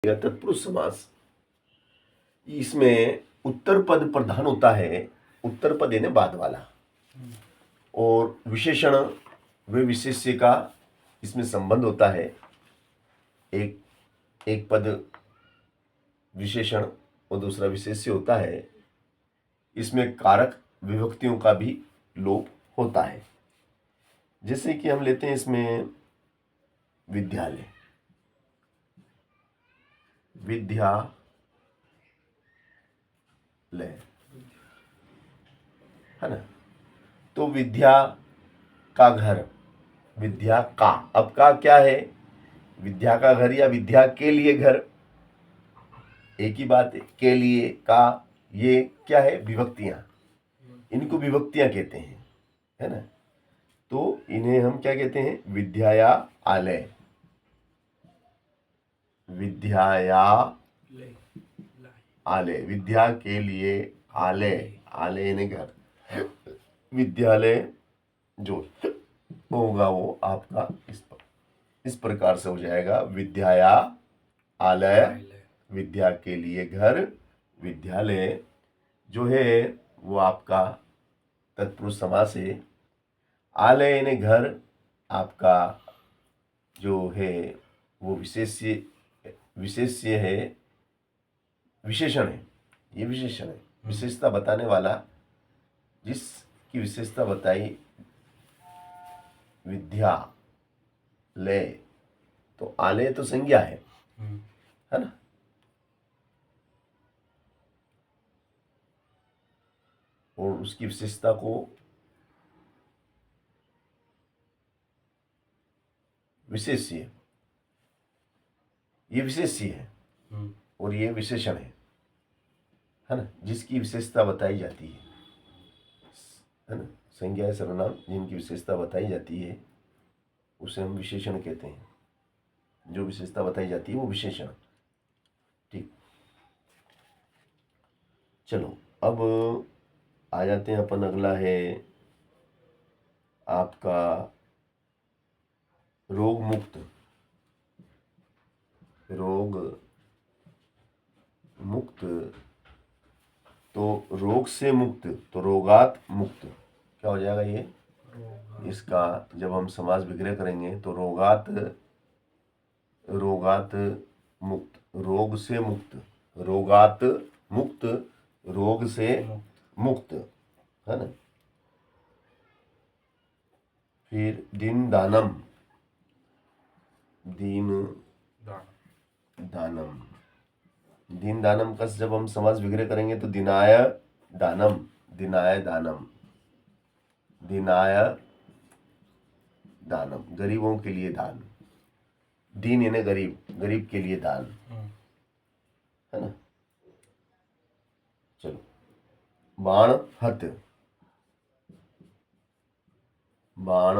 या तत्पुरुष समास, इसमें उत्तर पद प्रधान होता है। उत्तर पद यानी बाद वाला, और विशेषण व विशेष्य का इसमें संबंध होता है। एक पद विशेषण और दूसरा विशेष्य होता है। इसमें कारक विभक्तियों का भी लोप होता है। जैसे कि हम लेते हैं इसमें विद्यालय, विद्यालय है ना। तो विद्या का घर, विद्या का, अब का क्या है, विद्या का घर या विद्या के लिए घर, एक ही बात है। के लिए का, ये क्या है, विभक्तियां, इनको विभक्तियां कहते हैं, है ना। तो इन्हें हम क्या कहते हैं, विद्याया आलय, विद्याया आलय, विद्या के लिए आलय, आलय यानी घर। विद्यालय जो होगा वो आपका इस प्रकार से हो जाएगा, विद्याया आलय, विद्या के लिए घर, विद्यालय जो है वो आपका तत्पुरुष समास है। आलय यानी घर आपका जो है वो विशेष्य है, विशेषण है। ये विशेषण है, विशेषता बताने वाला, जिसकी विशेषता बताई विद्या लय, तो आलय तो संज्ञा है ना। और उसकी विशेषता को विशेष्य, ये विशेष्य है और ये विशेषण है ना, जिसकी विशेषता बताई जाती है ना। संज्ञा सर्वनाम जिनकी विशेषता बताई जाती है उसे हम विशेषण कहते हैं। जो विशेषता बताई जाती है वो विशेषण। ठीक, चलो अब आ जाते हैं अपन, अगला है आपका रोग मुक्त। रोग मुक्त, तो रोग से मुक्त, तो रोगात मुक्त क्या हो जाएगा ये, इसका जब हम समास विग्रह करेंगे तो रोगात, रोगात मुक्त, रोग से मुक्त, रोगात मुक्त, रोग से मुक्त, है ना। फिर दिन दानम, दीन दानम, दीन दानम का जब हम समास विग्रह करेंगे तो दिनाय दानम, दिनाय दानम, दिनाय दानम, गरीबों के लिए दान। दीन यानी गरीब, गरीब के लिए दान, है ना। चलो, बाण हत, बाण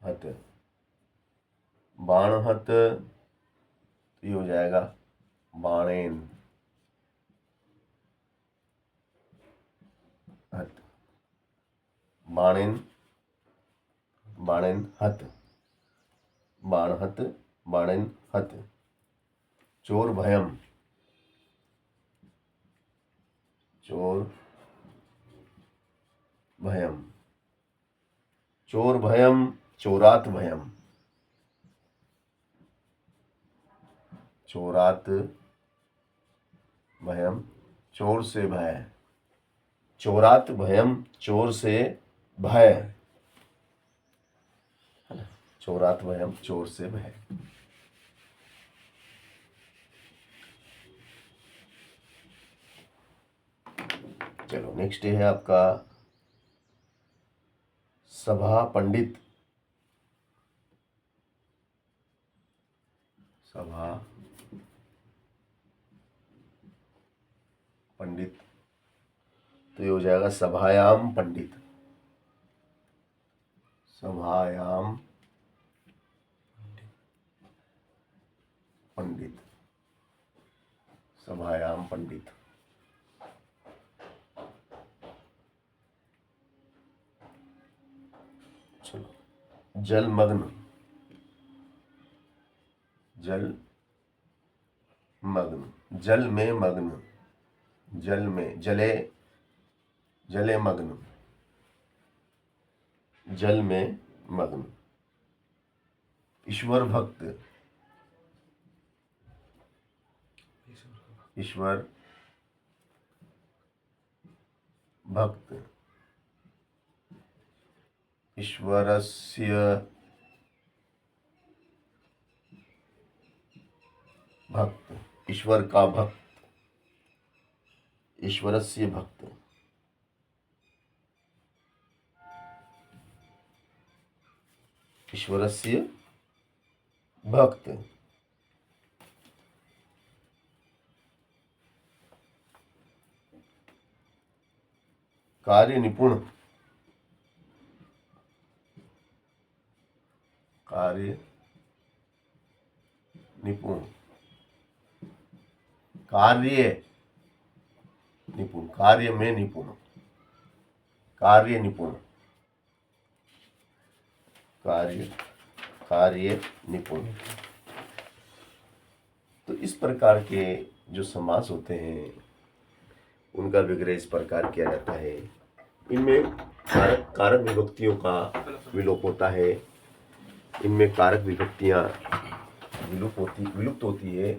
हत, बाण हत ये हो जाएगा बाणेन हत, बाणेन, बाणेन हत, बाण हत, बाणेन हत। चोर भयम, चोर भयम, चोर भयम, चोरात भयम, चोरात भयम, चोर से भय, चोरात भयम, चोर से भय, चोरात भयम, चोर से भय। चलो नेक्स्ट है आपका सभा पंडित, सभा पंडित, तो ये हो जाएगा सभायाम पंडित, सभायाम पंडित, सभायाम पंडित। चलो, जलमग्न, जल मग्न, जल में मग्न, जल में, जले, जले मग्न, जल में मग्न। ईश्वर भक्त, ईश्वर भक्त, ईश्वरस्य भक्त, ईश्वर का भक्त, ईश्वरस्य भक्त, ईश्वरस्य भक्त। कार्य निपुण, कार्य निपुण, कार्य निपुण, कार्य में निपुण, कार्य निपुण, कार्य, कार्य निपुण। तो इस प्रकार के जो समास होते हैं उनका विग्रह इस प्रकार किया जाता है। इनमें कारक विभक्तियों का विलोप होता है, इनमें कारक विभक्तियां विलुप्त होती है